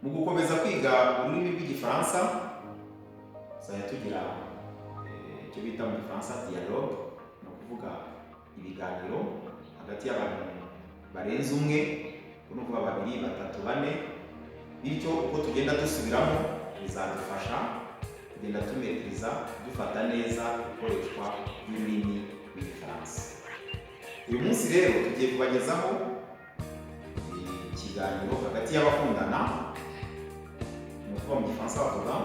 Mu gukomeza kwiga ururimi rw'igifaransa tuzajya tugira icyo bita mu gifaransa dialogue, ni ukuvuga ibiganiro hagati y'abantu barenze umwe, ni ukuvuga babiri, batatu, bane, bityo uko tugenda dusubiramo bizadufasha kugenda tumetiriza dufata neza ikoreshwa ry'ururimi rw'igifaransa. Uyu munsi rero tugiye kubagezaho ikiganiro hagati y'abakundana, ni ukuvuga mu gifaransa bavuga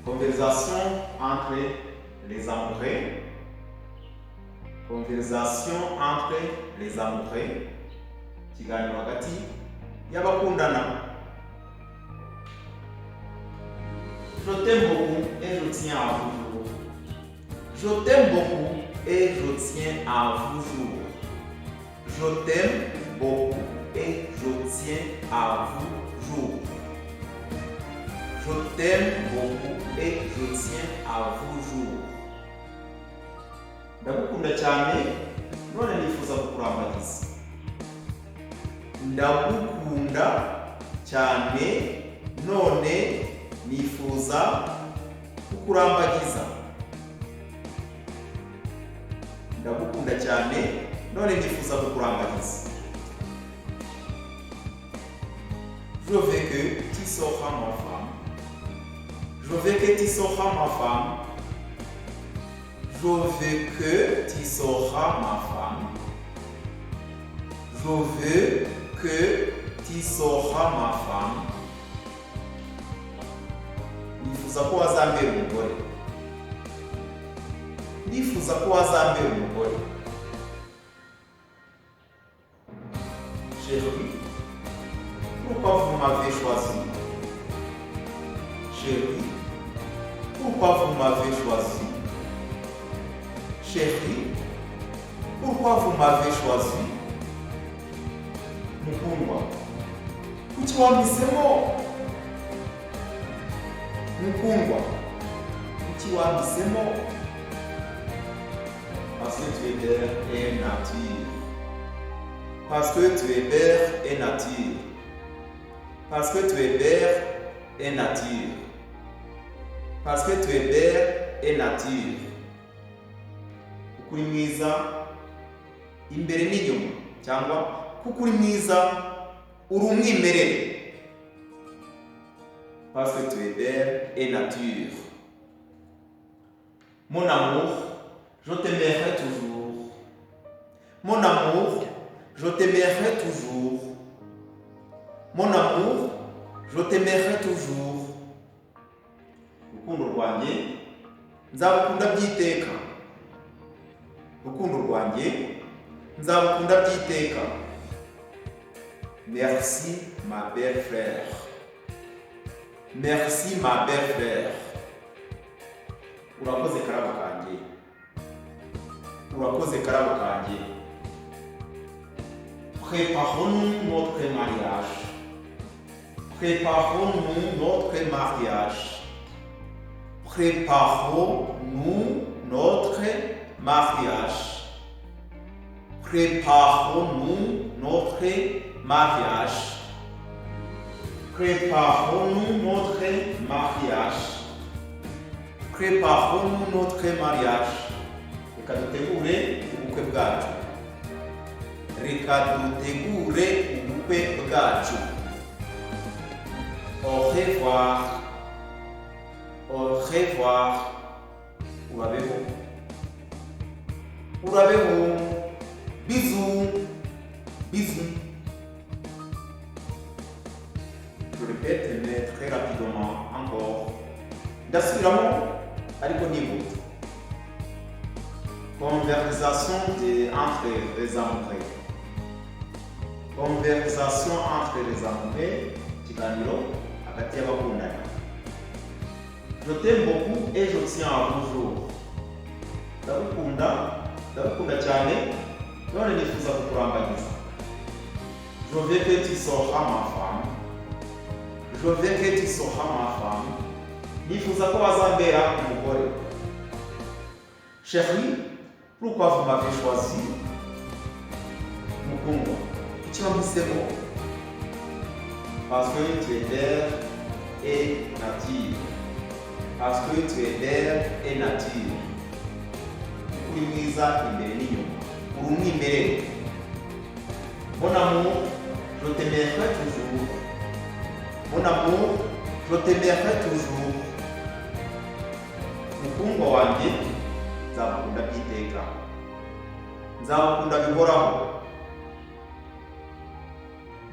conversation entre les amoureux, conversation entre les amoureux, ikiganiro hagati y'abakundana. Je t'aime beaucoup et je tiens à vous jour. Je t'aime beaucoup et je tiens à vous jour. Je t'aime beaucoup et je tiens à vous jour. Je t'aime beaucoup et je tiens à vous jour. Ndagukunda cyane none nifuza kukurambagiza. Ndagukunda cyane none nifuza kukurambagiza. Ndagukunda cyane none nifuza kukurambagiza. Je veux que tu seras ma femme. Je veux que tu seras ma femme. Je veux que tu seras ma femme. Je veux que tu seras ma femme. Nifuza ko wazambera umugore. Nifuza ko wazambera umugore. Chérie, pourquoi vous m'avez choisi? Chérie, pourquoi vous m'avez choisi? Chérie, pourquoi vous m'avez choisi? Mukundwa, kuki wampisemo? Mukundwa, kuki wampisemo? Parce que tu es belle et nature. Parce que tu es belle et nature. Parce que tu es belle et nature. Parce que tu es belle et nature. Kuko uri mwiza imbere n'inyuma, cyangwa kuko uri mwiza uri umwimerere. Parce que tu es belle et nature. Mon amour, je t'aimerai toujours. Mon amour, je t'aimerai toujours. Mon amour, je t'aimerai toujours. Rukundo rwanjye nzagukunda byiteka. Rukundo rwanjye nzagukunda byiteka. Merci ma belle frère. Merci ma belle frère. Urakoze karabo kanjye. Urakoze karabo kanjye. Préparons-nous notre mariage. Préparons-nous notre mariage. Préparons-nous notre mariage. Préparons-nous notre mariage. Préparons-nous notre mariage. Préparons-nous notre mariage. Reka dutegure ubukwe bwacu. Reka dutegure ubukwe bwacu. Au revoir. Au revoir. Urabeho. Urabeho. Bisous. Bisous. Je répète, mais très rapidement encore. Ndasubiramo ariko nihuta. Conversation entre les amoureux. Conversation entre les amoureux. Ikiganiro hagati y'abakundana. Je t'aime beaucoup et je tiens à vous jour. Ndagukunda cyane none nifuza kukurambagiza. Je veux que tu seras ma femme. Je veux que tu seras ma femme. Nifuza ko wazambera umugore. Chérie, pourquoi vous m'avez choisi? Mukundwa, kuki wampisemo? Parce que tu es l'air et nature. Parce que tu es l'air et nature. Uri mwiza imbere n'inyuma. Uri umwimerere. Mon amour, je t'aimerai toujours. Mon amour, je t'aimerai toujours. Mukundwa wanjye, nzagukunda by'iteka. Nzagukunda bihoraho.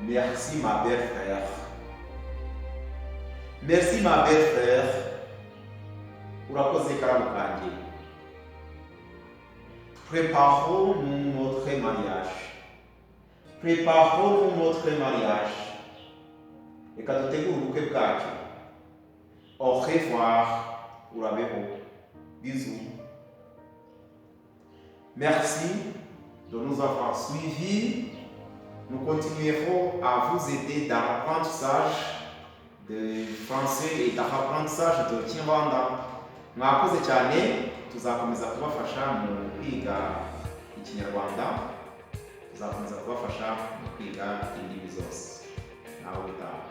Merci ma belle frère. Merci ma belle frère. Urakoze karamu kanjye. Préparons-nous notre mariage. Préparons-nous notre mariage. Reka dutegure ubukwe bwacu. Au revoir. Urabeho. Bisous. Merci de nous avoir suivis. Nous continuerons à vous aider dans l'apprentissage de français et dans l'apprentissage de Kinyarwanda. Mwakoze cyane, tuzakomeza kubafasha mu kwiga Ikinyarwanda, tuzakomeza kubafasha mu kwiga indimi zose. Nawe utaha.